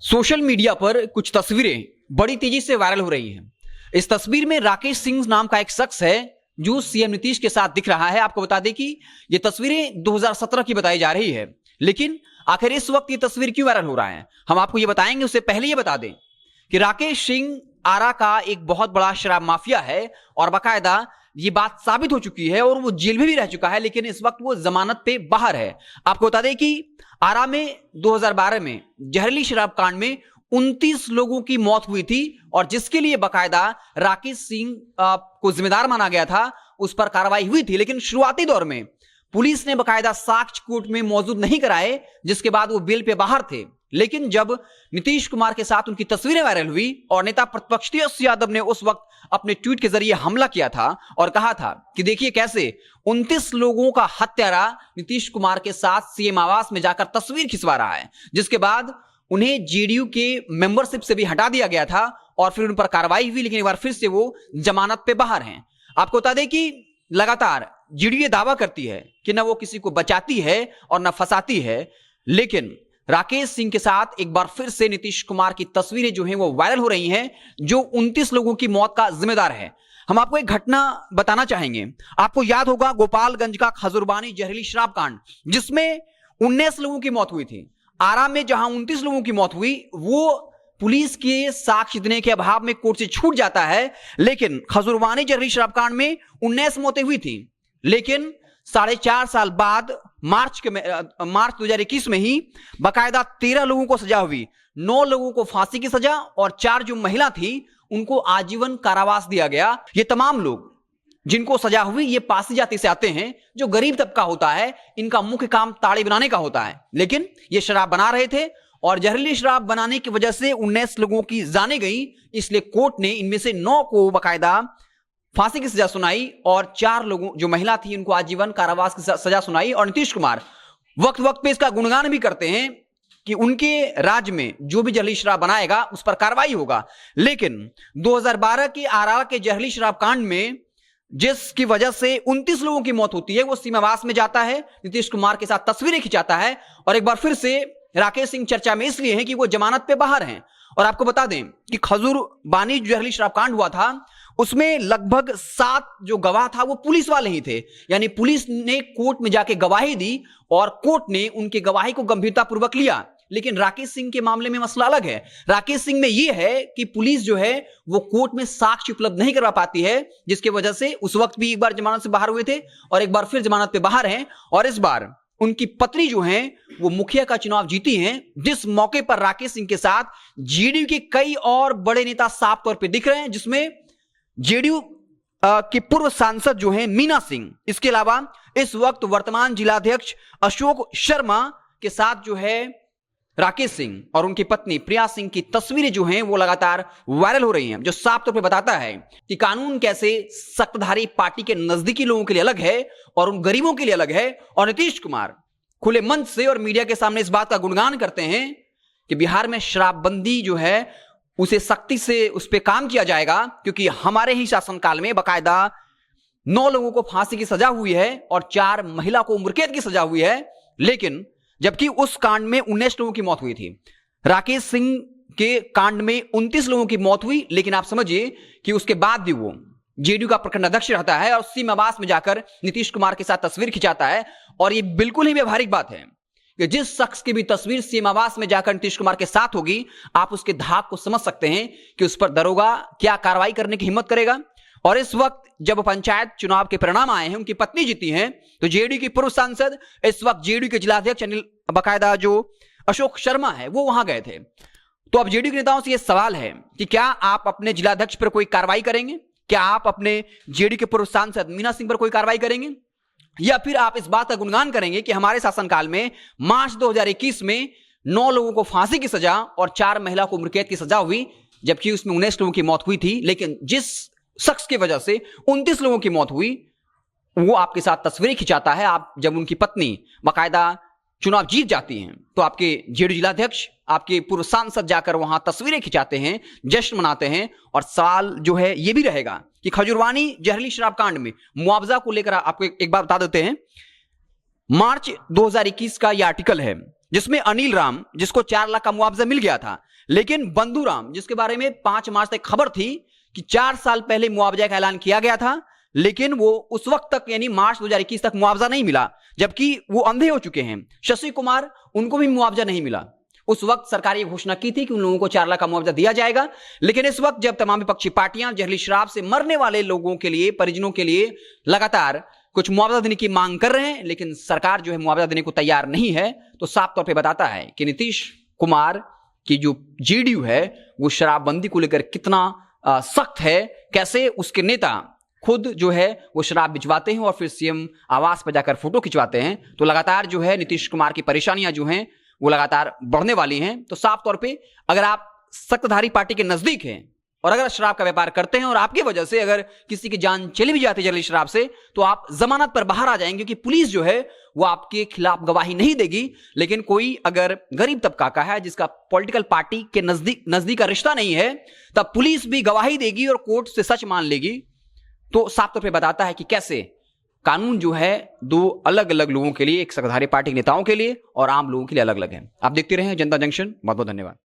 Social media पर कुछ तस्वीरें बड़ी तेजी से वायरल हो रही हैं। इस तस्वीर में राकेश सिंह नाम का एक शख्स है जो सीएम नीतीश के साथ दिख रहा है। आपको बता दें कि ये तस्वीरें 2017 की बताई जा रही है, लेकिन आखिर इस वक्त ये तस्वीर क्यों वायरल हो रहा है हम आपको ये बताएंगे। उससे पहले ये बता दें कि राकेश सिंह आरा का एक बहुत बड़ा शराब माफिया है और बाकायदा ये बात साबित हो चुकी है और वो जेल में भी रह चुका है, लेकिन इस वक्त वो जमानत पे बाहर है। आपको बता दें कि आरा में 2012 में जहरीली शराब कांड में 29 लोगों की मौत हुई थी और जिसके लिए बाकायदा राकेश सिंह को जिम्मेदार माना गया था, उस पर कार्रवाई हुई थी। लेकिन शुरुआती दौर में पुलिस ने बाकायदा साक्ष्य कोर्ट में मौजूद नहीं कराए, जिसके बाद वो बेल पे बाहर थे। लेकिन जब नीतीश कुमार के साथ उनकी तस्वीरें वायरल हुई और नेता प्रतिपक्ष तेजस्वी यादव ने उस वक्त अपने ट्वीट के जरिए हमला किया था और कहा था कि देखिए कैसे 29 लोगों का हत्यारा नीतीश कुमार के साथ सीएम आवास में जाकर तस्वीर खिंचवा रहा है, जिसके बाद उन्हें जेडीयू के मेंबरशिप से भी हटा दिया गया था और फिर उन पर कार्रवाई हुई, लेकिन एक बार फिर से वो जमानत पे बाहर हैं। आपको बता दें कि लगातार जेडीयू ये दावा करती है कि न वो किसी को बचाती है और न फंसाती है, लेकिन राकेश सिंह के साथ एक बार फिर से नीतीश कुमार की तस्वीरें जो हैं वो वायरल हो रही हैं, जो 29 लोगों की मौत का जिम्मेदार है। हम आपको एक घटना बताना चाहेंगे। आपको याद होगा गोपालगंज का खजूरबानी जहरीली शराब कांड, जिसमें 19 लोगों की मौत हुई थी। आरा में जहां 29 लोगों की मौत हुई, वो पुलिस के साक्ष्य देने के अभाव में कोर्ट से छूट जाता है, लेकिन खजूरबानी जहरीली शराब कांड में 19 मौतें हुई थी। लेकिन 4.5 साल बाद मार्च 2021 में ही बाकायदा 13 लोगों को सजा हुई, 9 लोगों को फांसी की सजा और 4 जो महिला थी उनको आजीवन कारावास दिया गया। ये तमाम लोग जिनको सजा हुई ये पासी जाति से आते हैं, जो गरीब तबका होता है। इनका मुख्य काम ताड़े बनाने का होता है, लेकिन ये शराब बना रहे थे और जहरीली शराब बनाने की वजह से 19 लोगों की जानें गई। इसलिए कोर्ट ने इनमें से 9 को बाकायदा फांसी की सजा सुनाई और 4 लोगों जो महिला थी उनको आजीवन कारावास की सजा सुनाई। और नीतीश कुमार वक्त वक्त पे इसका गुणगान भी करते हैं कि उनके राज्य में जो भी जहरीली शराब बनाएगा उस पर कार्रवाई होगा। लेकिन 2012 के आरा के जहरीली शराब कांड में जिसकी वजह से 29 लोगों की मौत होती है, वो सीमावास में जाता है, नीतीश कुमार के साथ तस्वीरें खिंचाता है और एक बार फिर से राकेश सिंह चर्चा में इसलिए है कि वो जमानत पे बाहर हैं। और आपको बता दें कि खजूरबानी जहरीली शराब कांड हुआ था, उसमें लगभग 7 जो गवाह था वो पुलिस वाले ही थे। यानी पुलिस ने कोर्ट में जाके गवाही दी और कोर्ट ने उनकी गवाही को गंभीरता पूर्वक लिया। लेकिन राकेश सिंह के मामले में मसला अलग है। राकेश सिंह में यह है कि पुलिस जो है वो कोर्ट में साक्ष्य उपलब्ध नहीं करवा पाती है, जिसकी वजह से उस वक्त भी एक बार जमानत से बाहर हुए थे और एक बार फिर जमानत पे बाहर हैं। और इस बार उनकी पत्नी जो है वो मुखिया का चुनाव जीती हैं, जिस मौके पर राकेश सिंह के साथ जेडीयू के कई और बड़े नेता साफ तौर पर दिख रहे हैं, जिसमें जेडीयू के पूर्व सांसद जो हैं मीना सिंह, इसके अलावा इस वक्त वर्तमान जिलाध्यक्ष अशोक शर्मा के साथ जो है राकेश सिंह और उनकी पत्नी प्रिया सिंह की तस्वीरें जो हैं वो लगातार वायरल हो रही हैं, जो साफ तौर पे बताता है कि कानून कैसे सत्ताधारी पार्टी के नजदीकी लोगों के लिए अलग है और उन गरीबों के लिए अलग है। और नीतीश कुमार खुले मंच से और मीडिया के सामने इस बात का गुणगान करते हैं कि बिहार में शराबबंदी जो है उसे सख्ती से उस पर काम किया जाएगा, क्योंकि हमारे ही शासनकाल में बाकायदा 9 लोगों को फांसी की सजा हुई है और 4 महिला को उम्रकैद की सजा हुई है। लेकिन जबकि उस कांड में 19 लोगों की मौत हुई थी, राकेश सिंह के कांड में 29 लोगों की मौत हुई। लेकिन आप समझिए कि उसके बाद भी वो जेडीयू का प्रखंड अध्यक्ष रहता है और सीमावास में जाकर नीतीश कुमार के साथ तस्वीर खिंचाता है। और ये बिल्कुल ही व्यवहारिक बात है कि जिस शख्स की भी तस्वीर सीमावास में जाकर नीतीश कुमार के साथ होगी, आप उसके धाक को समझ सकते हैं कि उस पर दरोगा क्या कार्रवाई करने की हिम्मत करेगा। और इस वक्त जब पंचायत चुनाव के परिणाम आए हैं, उनकी पत्नी जीती हैं, तो जेडीयू की पूर्व सांसद इस वक्त जेडीयू के जिलाध्यक्ष बाकायदा जो अशोक शर्मा है वो वहां गए थे। तो अब जेडीयू के नेताओं से यह सवाल है कि क्या आप अपने जिलाध्यक्ष पर कोई कार्रवाई करेंगे? क्या आप अपने जेडीयू के पूर्व सांसद मीना सिंह पर कोई कार्रवाई करेंगे? या फिर आप इस बात का गुणगान करेंगे कि हमारे शासनकाल में मार्च 2021 में 9 लोगों को फांसी की सजा और 4 महिला को उम्रकैद की सजा हुई, जबकि उसमें 19 लोगों की मौत हुई थी। लेकिन जिस शख्स की वजह से 29 लोगों की मौत हुई, वो आपके साथ तस्वीरें खिंचाता है। आप जब उनकी पत्नी बाकायदा चुनाव जीत जाती हैं, तो आपके जेडीयू जिलाध्यक्ष, आपके पूर्व सांसद जाकर वहां तस्वीरें खिंचाते हैं, जश्न मनाते हैं। और सवाल जो है ये भी रहेगा कि खजूरबानी जहरीली शराब कांड में मुआवजा को लेकर आपको एक बात बता देते हैं। मार्च 2021 का यह आर्टिकल है जिसमें अनिल राम, जिसको 4 लाख का मुआवजा मिल गया था, लेकिन बंधु राम, जिसके बारे में 5 मार्च तक खबर थी कि 4 साल पहले मुआवजा का ऐलान किया गया था, लेकिन वो उस वक्त तक यानी मार्च 2021 तक मुआवजा नहीं मिला, जबकि वो अंधे हो चुके हैं। शशि कुमार, उनको भी मुआवजा नहीं मिला। उस वक्त सरकार ये घोषणा की थी कि उन लोगों को 4 लाख का मुआवजा दिया जाएगा, लेकिन इस वक्त जब तमाम विपक्षी पार्टियां जहरीली शराब से मरने वाले लोगों के लिए, परिजनों के लिए लगातार कुछ मुआवजा देने की मांग कर रहे हैं, लेकिन सरकार जो है मुआवजा देने को तैयार नहीं है, तो साफ तौर पर बताता है कि नीतीश कुमार की जो जेडीयू है वो शराबबंदी को लेकर कितना सख्त है, कैसे उसके नेता खुद जो है वो शराब भिजवाते हैं और फिर सीएम आवास पर जाकर फोटो खिंचवाते हैं। तो लगातार जो है नीतीश कुमार की परेशानियां जो हैं वो लगातार बढ़ने वाली हैं। तो साफ तौर पे अगर आप सत्ताधारी पार्टी के नजदीक हैं और अगर शराब का व्यापार करते हैं और आपकी वजह से अगर किसी की जान चली भी जाती है जहरीली शराब से, तो आप जमानत पर बाहर आ जाएंगे, क्योंकि पुलिस जो है वो आपके खिलाफ गवाही नहीं देगी। लेकिन कोई अगर गरीब तबका का है, जिसका पॉलिटिकल पार्टी के नजदीक का रिश्ता नहीं है, तब पुलिस भी गवाही देगी और कोर्ट से सच मान लेगी। तो साफ तौर पे बताता है कि कैसे कानून जो है 2 अलग अलग लोगों के लिए, एक सत्ताधारी पार्टी के नेताओं के लिए और आम लोगों के लिए अलग अलग है। आप देखते रहें जनता जंक्शन। बहुत बहुत धन्यवाद।